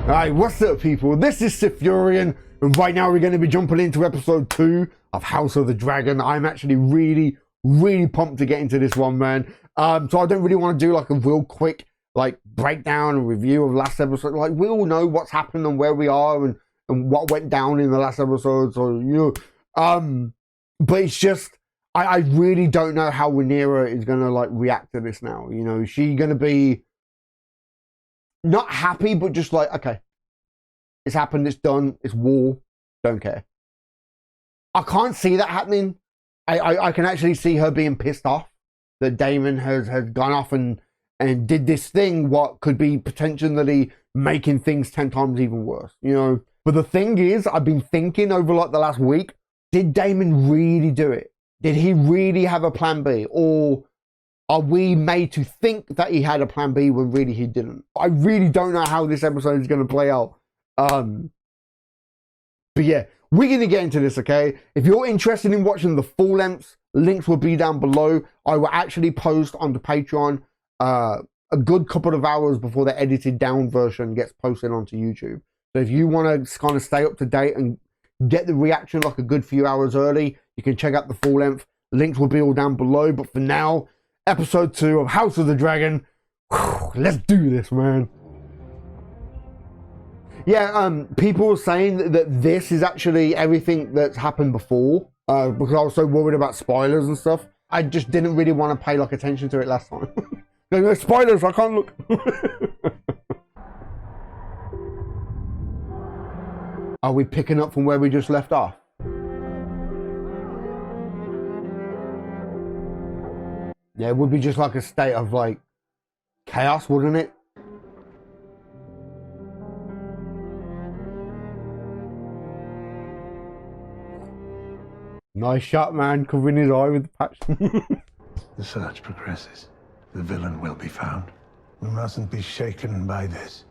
Alright, what's up people? This is SithFurion, and right now we're going to be jumping into episode 2 of House of the Dragon. I'm actually really pumped to get into this one, man. So I don't really want to do like a real quick like breakdown and review of last episode. Like, we all know what's happened and where we are and what went down in the last episode, so you know. But it's just I really don't know how Rhaenyra is gonna like react to this now. You know, is she gonna be not happy, but just like, okay, it's happened, it's done, it's war, don't care. I can't see that happening. I can actually see her being pissed off that Daemon has gone off and did this thing, what could be potentially making things 10 times even worse, you know. But the thing is, I've been thinking over like the last week, did Daemon really do it? Did he really have a plan B? Or are we made to think that he had a plan B when really he didn't? I really don't know how this episode is going to play out. But yeah, we're going to get into this, okay? If you're interested in watching the full lengths, links will be down below. I will actually post on the Patreon a good couple of hours before the edited down version gets posted onto YouTube. So if you want to kind of stay up to date and get the reaction like a good few hours early, you can check out the full length. Links will be all down below. But for now, episode 2 of House of the Dragon. Whew, let's do this, man. Yeah, people were saying that this is actually everything that's happened before, because I was so worried about spoilers and stuff. I just didn't really want to pay like attention to it last time. No spoilers, I can't look. Are we picking up from where we just left off? Yeah, it would be just like a state of like chaos, wouldn't it? Nice shot, man, covering his eye with the patch. The search progresses. The villain will be found. We mustn't be shaken by this.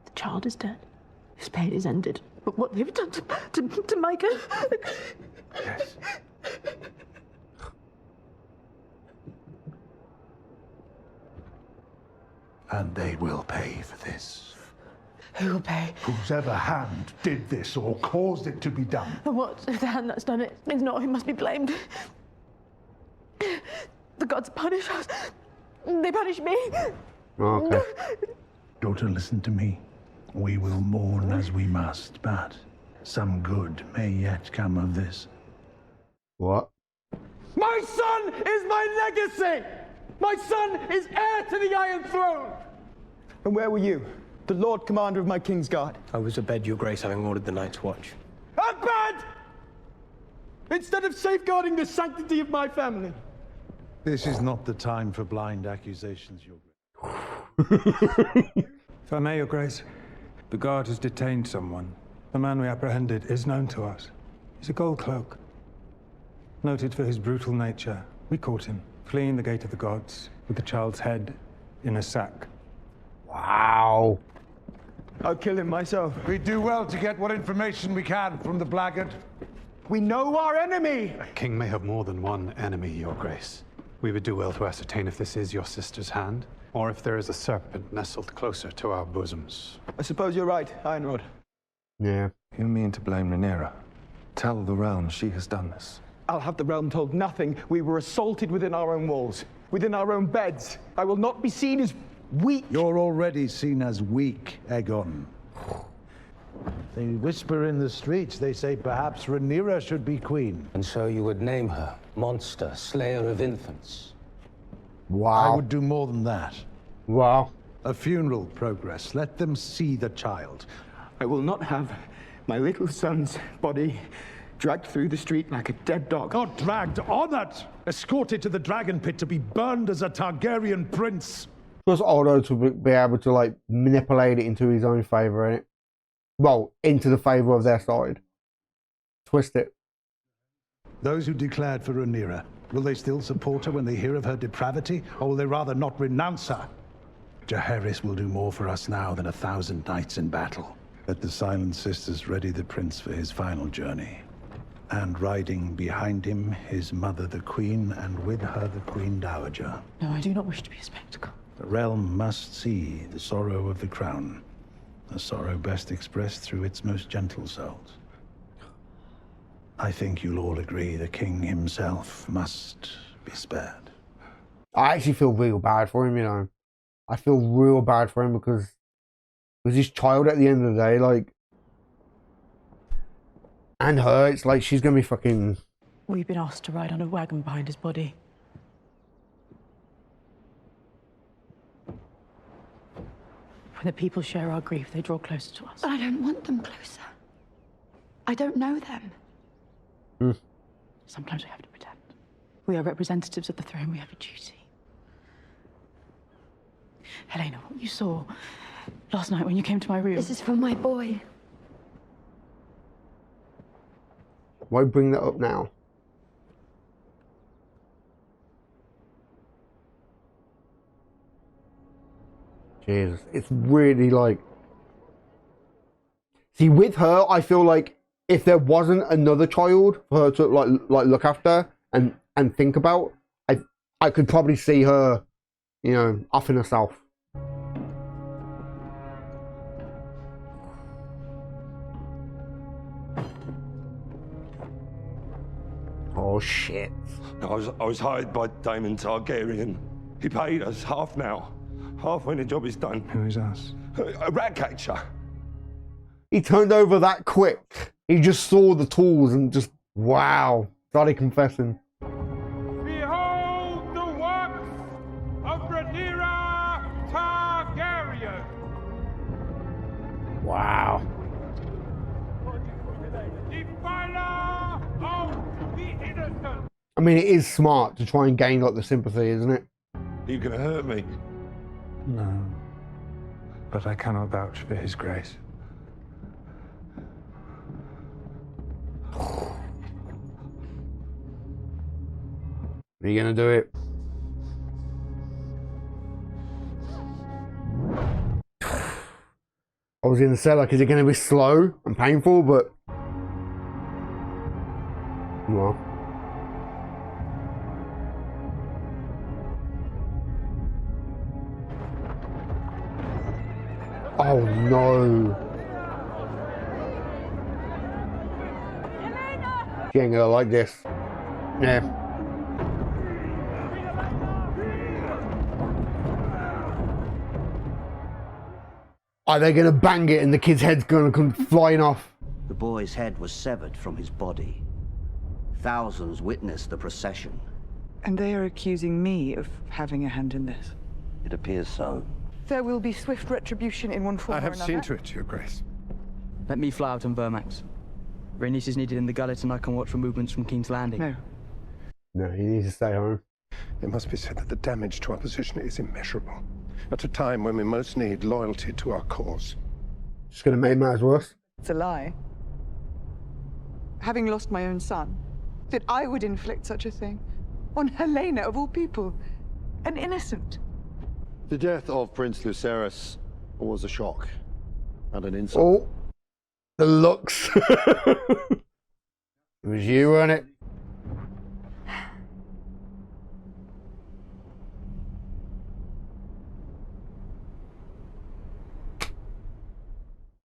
The child is dead. His pain is ended. But what they've done to Micah... Yes. And they will pay for this. Who will pay? Whosever hand did this or caused it to be done. And what if the hand that's done it is not who must be blamed? The gods punish us. They punish me. Okay. Daughter, listen to me. We will mourn as we must, but some good may yet come of this. What? My son is my legacy! My son is heir to the Iron Throne! And where were you? The Lord Commander of my King's Guard. I was abed, your grace, having ordered the Night's Watch. Abed! Instead of safeguarding the sanctity of my family. This is not the time for blind accusations, your If I may, your grace, the guard has detained someone. The man we apprehended is known to us. He's a gold cloak. Noted for his brutal nature. We caught him, fleeing the gate of the gods, with the child's head in a sack. Wow. I'll kill him myself. We do well to get what information we can from the blackguard. We know our enemy! A king may have more than one enemy, your grace. We would do well to ascertain if this is your sister's hand, or if there is a serpent nestled closer to our bosoms. I suppose you're right, Ironrod. Yeah. You mean to blame Rhaenyra? Tell the realm she has done this. I'll have the realm told nothing. We were assaulted within our own walls, within our own beds. I will not be seen as weak. You're already seen as weak, Aegon. They whisper in the streets. They say perhaps Rhaenyra should be queen. And so you would name her monster, slayer of infants. Wow. I would do more than that. Wow. A funeral progress. Let them see the child. I will not have my little son's body dragged through the street like a dead dog. Not dragged, honored! Escorted to the dragon pit to be burned as a Targaryen prince. Plus Aldo to be able to like manipulate it into his own favor, innit? Well, into the favor of their side. Twist it. Those who declared for Rhaenyra, will they still support her when they hear of her depravity, or will they rather not renounce her? Jaehaerys will do more for us now than 1,000 knights in battle. Let the Silent Sisters ready the prince for his final journey. And riding behind him, his mother the queen, and with her the Queen Dowager. No, I do not wish to be a spectacle. The realm must see the sorrow of the crown, a sorrow best expressed through its most gentle souls. I think you'll all agree the king himself must be spared. I actually feel real bad for him, you know. I feel real bad for him because his child at the end of the day, like, and her, it's like she's gonna be fucking... We've been asked to ride on a wagon behind his body. When the people share our grief, they draw closer to us. But I don't want them closer. I don't know them. Sometimes we have to pretend. We are representatives of the throne. We have a duty. Helena, what you saw last night when you came to my room... This is for my boy. Why bring that up now? Jesus, it's really like... See, with her, I feel like if there wasn't another child for her to like look after and think about, I could probably see her, you know, offing herself. Oh shit. I was hired by Daemon Targaryen. He paid us half now. Half when the job is done. Who is us? A rat catcher. He turned over that quick. He just saw the tools and just, wow, started confessing. Behold the works of Rhaenyra Targaryen. Wow. Defiler of the innocent. I mean, it is smart to try and gain like the sympathy, isn't it? Are you gonna hurt me? No. But I cannot vouch for his grace. Are you gonna do it? I was gonna say, like, is it gonna be slow and painful, but well. Oh no. She ain't gonna like this. Yeah. Are they gonna bang it and the kid's head's gonna come flying off? The boy's head was severed from his body. Thousands witnessed the procession. And they are accusing me of having a hand in this. It appears so. There will be swift retribution in one form or another. I have seen to it, Your Grace. Let me fly out on Vermax. Rhaenys is needed in the gullet and I can watch for movements from King's Landing. No. No, he needs to stay home. It must be said that the damage to our position is immeasurable. At a time when we most need loyalty to our cause. Just gonna make matters worse. It's a lie. Having lost my own son, that I would inflict such a thing on Helena of all people, an innocent. The death of Prince Lucerys was a shock and an insult. Oh, the looks. It was you, wasn't it?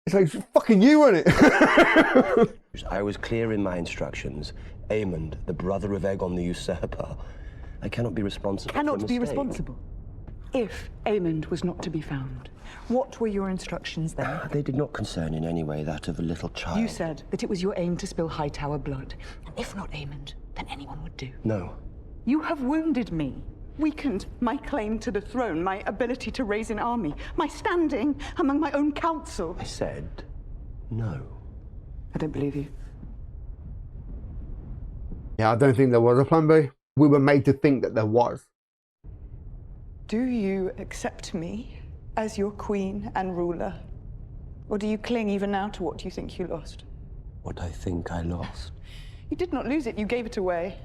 It's like, fucking you, wasn't it? I was clear in my instructions. Aemond, the brother of Aegon the Usurper. I cannot be responsible for a Cannot be mistake. responsible. If Aemond was not to be found, what were your instructions then? They did not concern in any way that of a little child. You said that it was your aim to spill Hightower blood. And if not Aemond, then anyone would do. No. You have wounded me, weakened my claim to the throne, my ability to raise an army, my standing among my own council. I said no. I don't believe you. Yeah, I don't think there was a plan B. We were made to think that there was. Do you accept me as your queen and ruler? Or do you cling even now to what you think you lost? What I think I lost. You did not lose it, you gave it away.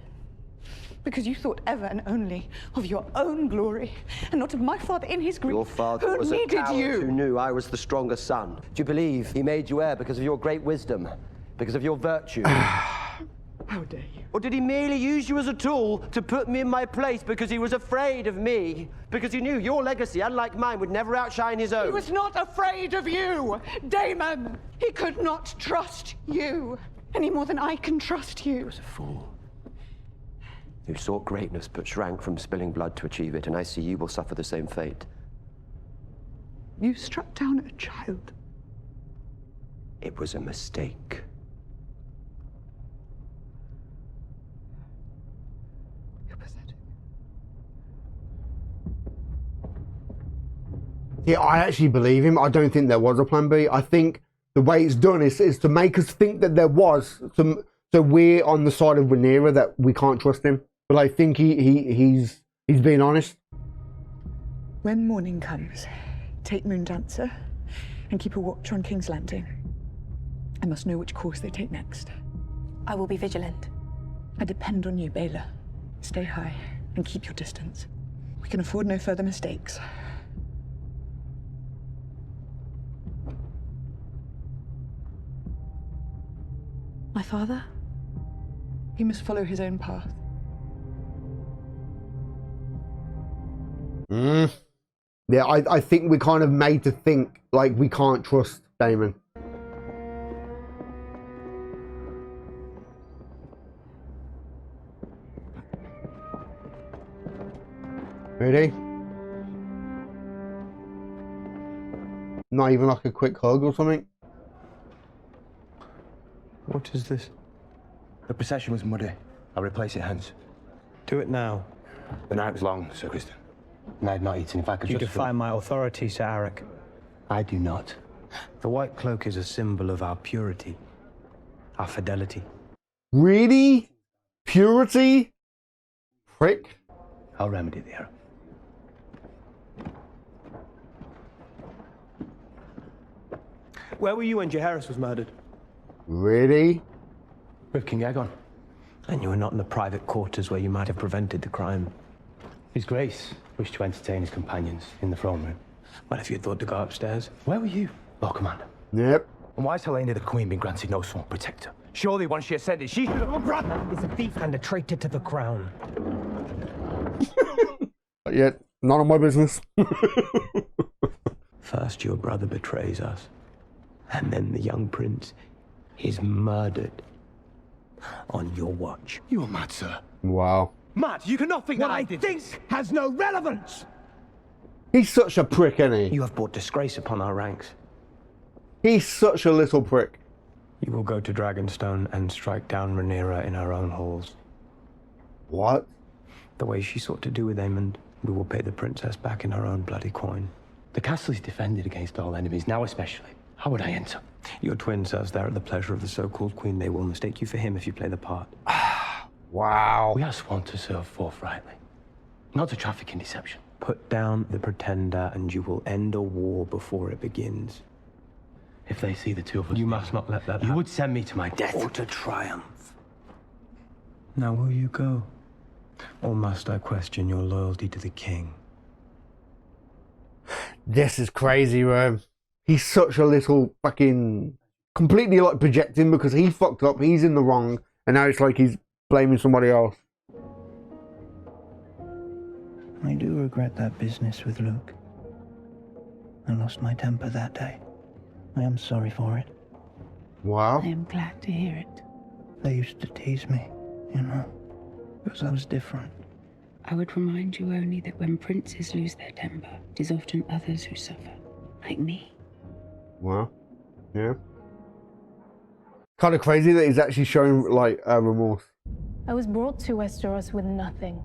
Because you thought ever and only of your own glory, and not of my father in his grief. Your father who was a needed coward you. who knew I was the stronger son. Do you believe he made you heir because of your great wisdom? Because of your virtue? How dare you? Or did he merely use you as a tool to put me in my place because he was afraid of me? Because he knew your legacy, unlike mine, would never outshine his own? He was not afraid of you, Damon! He could not trust you any more than I can trust you. He was a fool who sought greatness but shrank from spilling blood to achieve it, and I see you will suffer the same fate. You struck down a child. It was a mistake. You're pathetic. Yeah, I actually believe him. I don't think there was a plan B. I think the way it's done is to make us think that there was some, so we're on the side of Rhaenyra that we can't trust him. But I think he's being honest. When morning comes, take Moondancer and keep a watch on King's Landing. I must know which course they take next. I will be vigilant. I depend on you, Baela. Stay high and keep your distance. We can afford no further mistakes. My father? He must follow his own path. Yeah, I think we're kind of made to think like we can't trust Damon. Ready? Not even like a quick hug or something? What is this? The procession was muddy. I'll replace it hence. Do it now. The night was long, Sir Kristen. And I had not eaten. If I could You just... defy my authority, Sir Arik. I do not. The white cloak is a symbol of our purity, our fidelity. Really? Purity? Prick? I'll remedy the error. Where were you when Jaehaerys was murdered? Really? With King Aegon. And you were not in the private quarters where you might have prevented the crime. His Grace wished to entertain his companions in the throne room. Well, if you thought to go upstairs. Where were you, Lord Commander? Yep. And why has Helena the Queen been granted no sworn protector? Surely once she ascended, she should have... Your brother is a thief and a traitor to the crown. Yet, none of my business. First your brother betrays us, and then the young prince is murdered on your watch. You are mad, sir. Wow. Mad? You cannot think What that I did think this. has no relevance! He's such a prick, isn't he? You have brought disgrace upon our ranks. He's such a little prick. You will go to Dragonstone and strike down Rhaenyra in her own halls. What? The way she sought to do with Aemond, we will pay the princess back in her own bloody coin. The castle is defended against all enemies, now especially. How would I enter? Your twin serves there at the pleasure of the so-called queen. They will mistake you for him if you play the part. Wow. We are sworn to serve forthrightly, not to traffic in deception. Put down the pretender and you will end a war before it begins. If they see the two of us... You must not let that happen. You would send me to my death. Or to triumph. Now will you go? Or must I question your loyalty to the king? This is crazy, bro. He's such a little fucking... completely like projecting because he fucked up, he's in the wrong, and now it's like he's blaming somebody else. I do regret that business with Luke. I lost my temper that day. I am sorry for it. Wow. I am glad to hear it. They used to tease me, you know, because I was different. I would remind you only that when princes lose their temper, it is often others who suffer, like me. Wow. Yeah. Kind of crazy that he's actually showing, like, remorse. I was brought to Westeros with nothing.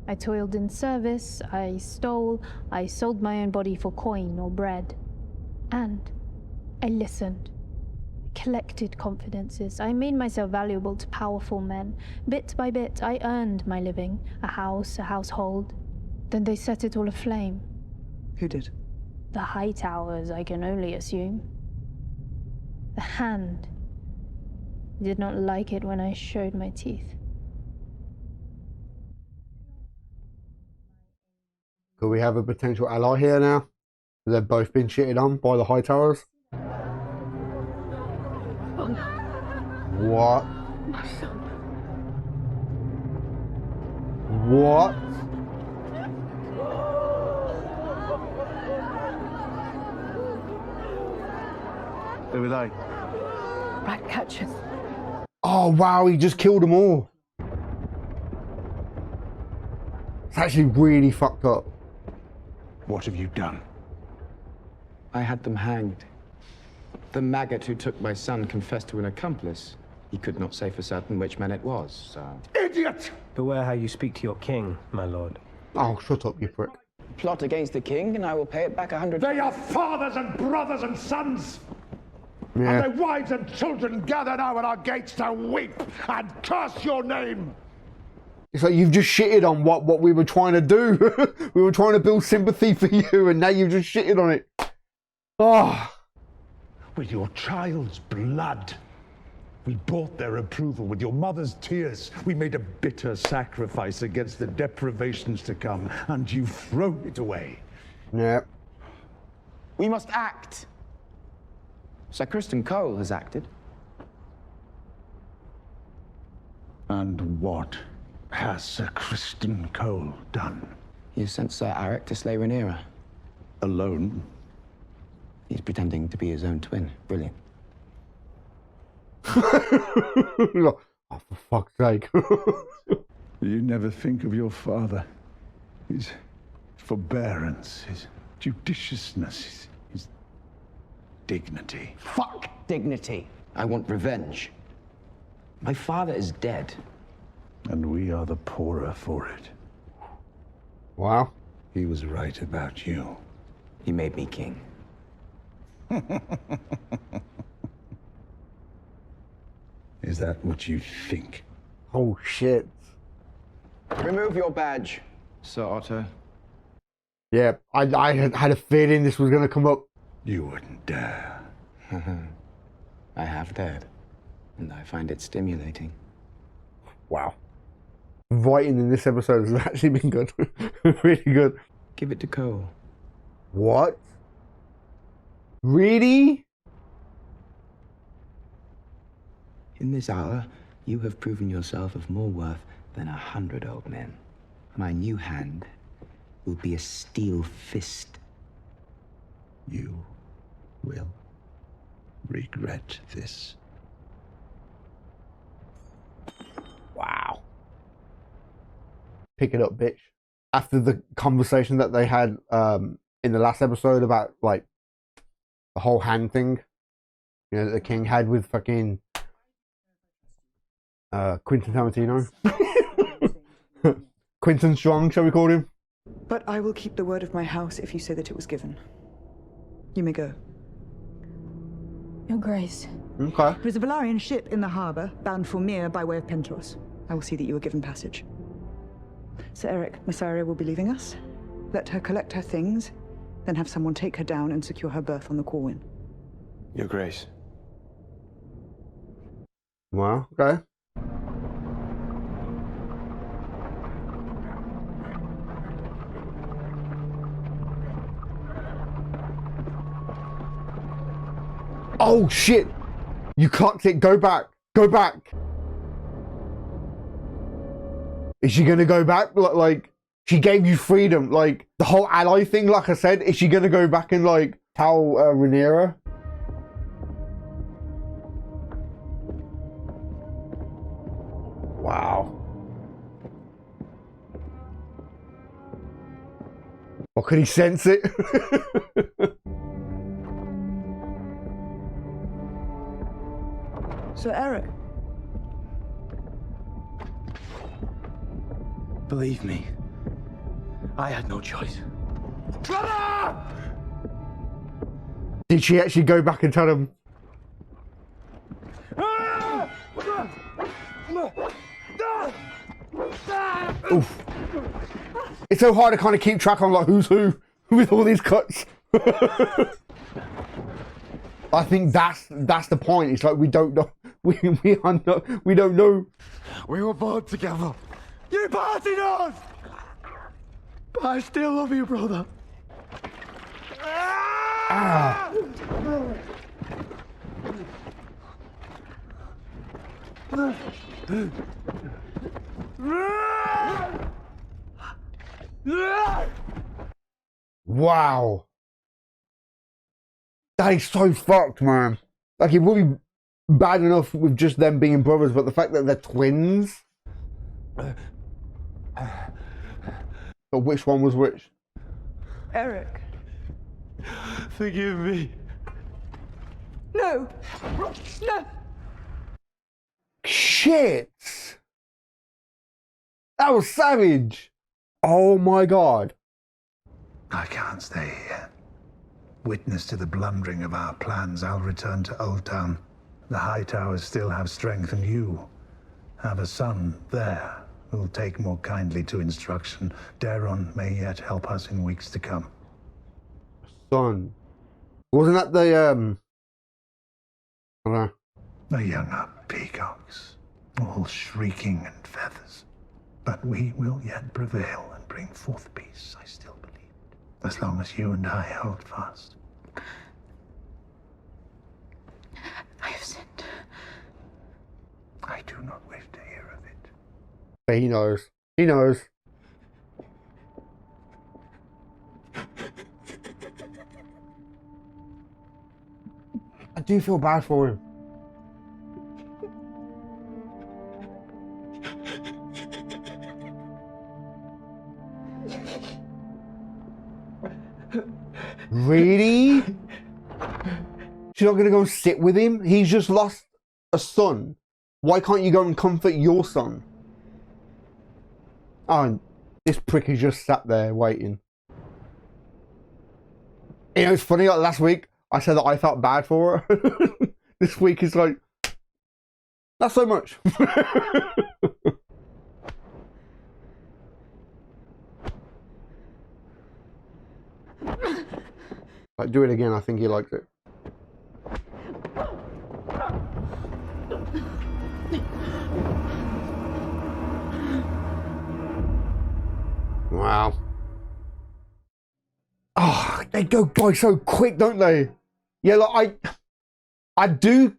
I toiled in service, I stole, I sold my own body for coin or bread. And I listened. Collected confidences. I made myself valuable to powerful men. Bit by bit, I earned my living. A house, a household. Then they set it all aflame. Who did? The high towers, I can only assume. The Hand did not like it when I showed my teeth. Could we have a potential ally here now? They've both been shitted on by the high towers. What? My son. What? Who are they? Rat catchers. Oh wow, he just killed them all. It's actually really fucked up. What have you done? I had them hanged. The maggot who took my son confessed to an accomplice. He could not say for certain which man it was, so... Idiot! Beware how you speak to your king, my lord. Oh, shut up, you prick. Plot against the king, and I will pay it back 100 They are fathers and brothers and sons! Yeah. And their wives and children gather now at our gates to weep and curse your name! It's like you've just shitted on what we were trying to do. We were trying to build sympathy for you, and now you've just shitted on it. Oh. With your child's blood, we bought their approval. With your mother's tears, we made a bitter sacrifice against the deprivations to come, and you've thrown it away. Yep. We must act. Sir Kristen Cole has acted. And what has Sir Kristen Cole done? He has sent Sir Eric to slay Rhaenyra. Alone? He's pretending to be his own twin. Brilliant. Oh, for fuck's sake. You never think of your father. His forbearance, his judiciousness, his dignity. Fuck dignity. I want revenge. My father is dead. And we are the poorer for it. Wow. He was right about you. He made me king. Is that what you think? Oh, shit. Remove your badge, Sir Otto. Yeah, I had a feeling this was going to come up. You wouldn't dare. I have dared, and I find it stimulating. Wow. Writing in this episode has actually been good. Really good. Give it to Cole. What? Really? In this hour, you have proven yourself of more worth than 100 old men. My new hand will be a steel fist. You will regret this. Wow. Pick it up, bitch. After the conversation that they had in the last episode about, like, the whole hand thing, you know, that the king had with fucking Quentin Tarantino. Quentin Strong, shall we call him? But I will keep the word of my house if you say that it was given. You may go. Your Grace. Okay. There is a Valarian ship in the harbour, bound for Mir by way of Pentos. I will see that you are given passage. Sir Eric, Mysaria will be leaving us. Let her collect her things, then have someone take her down and secure her berth on the Corwin. Your Grace. Well, okay. Oh shit! You can't it. Go back. Go back. Is she gonna go back? Like, she gave you freedom. Like, the whole ally thing, like I said, is she gonna go back and, like, tell Rhaenyra? Wow. Or could he sense it? Sir Eric. Believe me, I had no choice. Did she actually go back and tell him? Oof. It's so hard to kind of keep track on, like, who's who with all these cuts. I think that's the point. It's like we don't know. We don't know. We were born together. You parted us! But I still love you, brother. Ah. Wow. That is so fucked, man. Like, it would be bad enough with just them being brothers, but the fact that they're twins. But which one was which? Eric. Forgive me. No! No! Shit! That was savage! Oh my god. I can't stay here. Witness to the blundering of our plans, I'll return to Old Town. The High Towers still have strength, and you have a son there who'll take more kindly to instruction. Daron may yet help us in weeks to come. Son. Wasn't that the, I don't know. The younger peacocks, all shrieking and feathers. But we will yet prevail and bring forth peace, I still believe. As long as you and I hold fast. I have sinned. I do not wish to hear of it. But he knows. He knows. I do feel bad for him. Really? She's not going to go and sit with him? He's just lost a son. Why can't you go and comfort your son? Oh, and this prick is just sat there waiting. You know, it's funny, like last week, I said that I felt bad for her. This week is like, not so much. Like, do it again, I think he likes it. Wow. Oh, they go by so quick, don't they? Yeah, like I do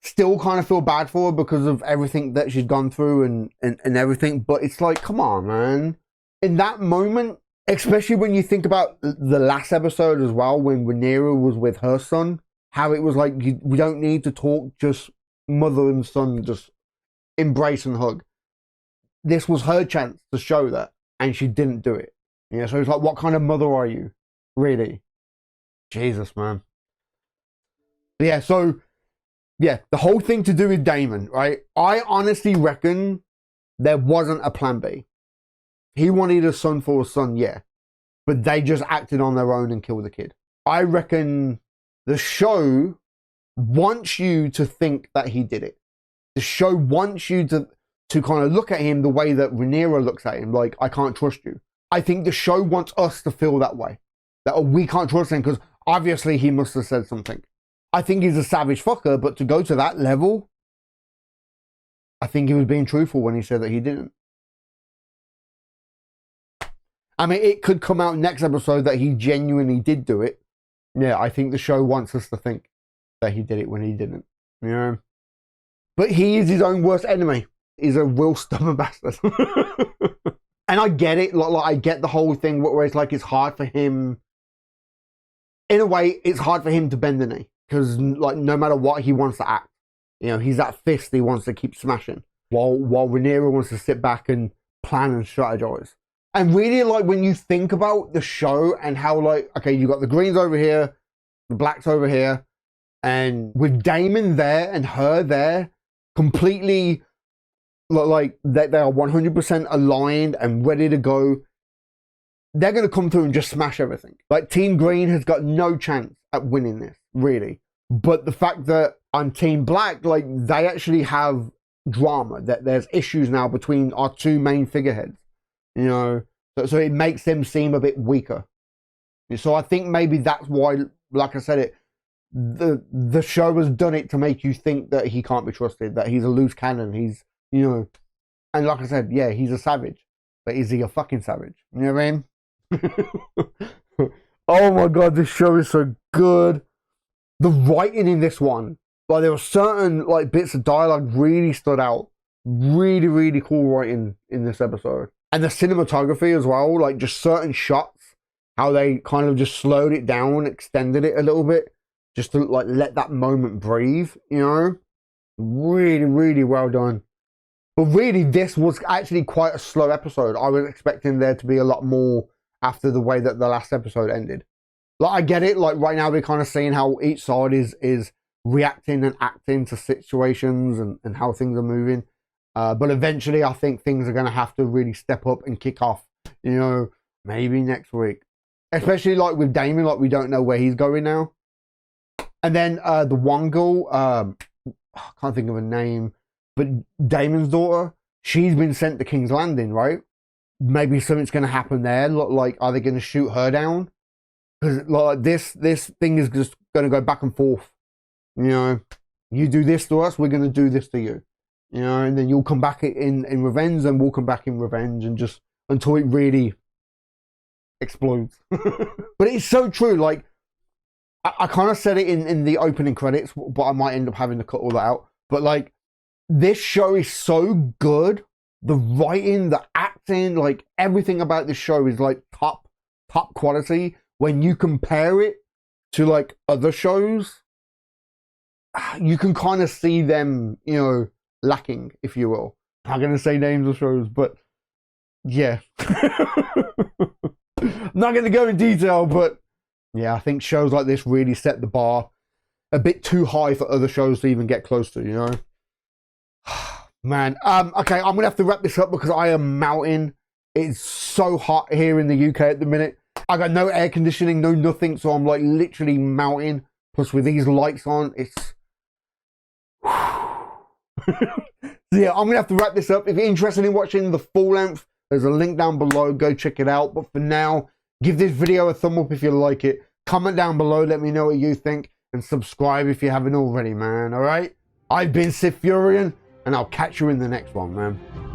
still kind of feel bad for her because of everything that she's gone through and everything, but it's like, come on, man. In that moment, especially when you think about the last episode as well, when Rhaenyra was with her son, how it was like, we don't need to talk, just mother and son just embrace and hug. This was her chance to show that, and she didn't do it. Yeah, so it's like, what kind of mother are you? Really? Jesus, man. Yeah, so, yeah, the whole thing to do with Daemon, right? I honestly reckon there wasn't a plan B. He wanted a son for a son, yeah. But they just acted on their own and killed the kid. I reckon the show wants you to think that he did it. The show wants you to kind of look at him the way that Rhaenyra looks at him, like, I can't trust you. I think the show wants us to feel that way. That, oh, we can't trust him because obviously he must have said something. I think he's a savage fucker, but to go to that level, I think he was being truthful when he said that he didn't. I mean, it could come out next episode that he genuinely did do it. Yeah, I think the show wants us to think that he did it when he didn't. You know? But he is his own worst enemy. He's a real stubborn bastard. And I get it. Like, I get the whole thing where it's like it's hard for him. In a way, it's hard for him to bend the knee. Because, like, no matter what, he wants to act. You know, he's that fist he wants to keep smashing. While Rhaenyra wants to sit back and plan and strategize. And really, like, when you think about the show and how, like, okay, you got the greens over here, the blacks over here, and with Daemon there and her there, completely, like, they are 100% aligned and ready to go, they're going to come through and just smash everything. Like, Team Green has got no chance at winning this, really. But the fact that on Team Black, like, they actually have drama, that there's issues now between our two main figureheads. You know, so it makes them seem a bit weaker. So I think maybe that's why, like I said, the show has done it to make you think that he can't be trusted, that he's a loose cannon, he's, you know, and like I said, yeah, he's a savage, but is he a fucking savage? You know what I mean? Oh my god, this show is so good. The writing in this one, like, there were certain, like, bits of dialogue really stood out. Really, really cool writing in this episode. And the cinematography as well, like just certain shots, how they kind of just slowed it down, extended it a little bit, just to like let that moment breathe, you know? Really, really well done. But really, this was actually quite a slow episode. I was expecting there to be a lot more after the way that the last episode ended. Like, I get it, like right now we're kind of seeing how each side is reacting and acting to situations and how things are moving. But eventually I think things are going to have to really step up and kick off, you know, maybe next week. Especially like with Damon, like we don't know where he's going now. And then the one girl, I can't think of her name, but Damon's daughter, she's been sent to King's Landing, right? Maybe something's going to happen there. Like, are they going to shoot her down? Because like this thing is just going to go back and forth. You know, you do this to us, we're going to do this to you. You know, and then you'll come back in revenge, and we'll come back in revenge, and just until it really explodes. But it's so true. Like, I kind of said it in the opening credits, but I might end up having to cut all that out. But like, this show is so good. The writing, the acting, like everything about this show is like top quality. When you compare it to like other shows, you can kind of see them, you know, lacking, if you will. I'm not going to say names of shows, but yeah. I'm not going to go in detail, but yeah, I think shows like this really set the bar a bit too high for other shows to even get close to, you know? Man, okay, I'm going to have to wrap this up because I am melting. It's so hot here in the UK at the minute. I got no air conditioning, no nothing, so I'm like literally melting. Plus with these lights on, it's... So yeah, I'm going to have to wrap this up. If you're interested in watching the full length, there's a link down below. Go check it out. But for now, give this video a thumb up if you like it. Comment down below. Let me know what you think. And subscribe if you haven't already, man. All right? I've been SithFurion, and I'll catch you in the next one, man.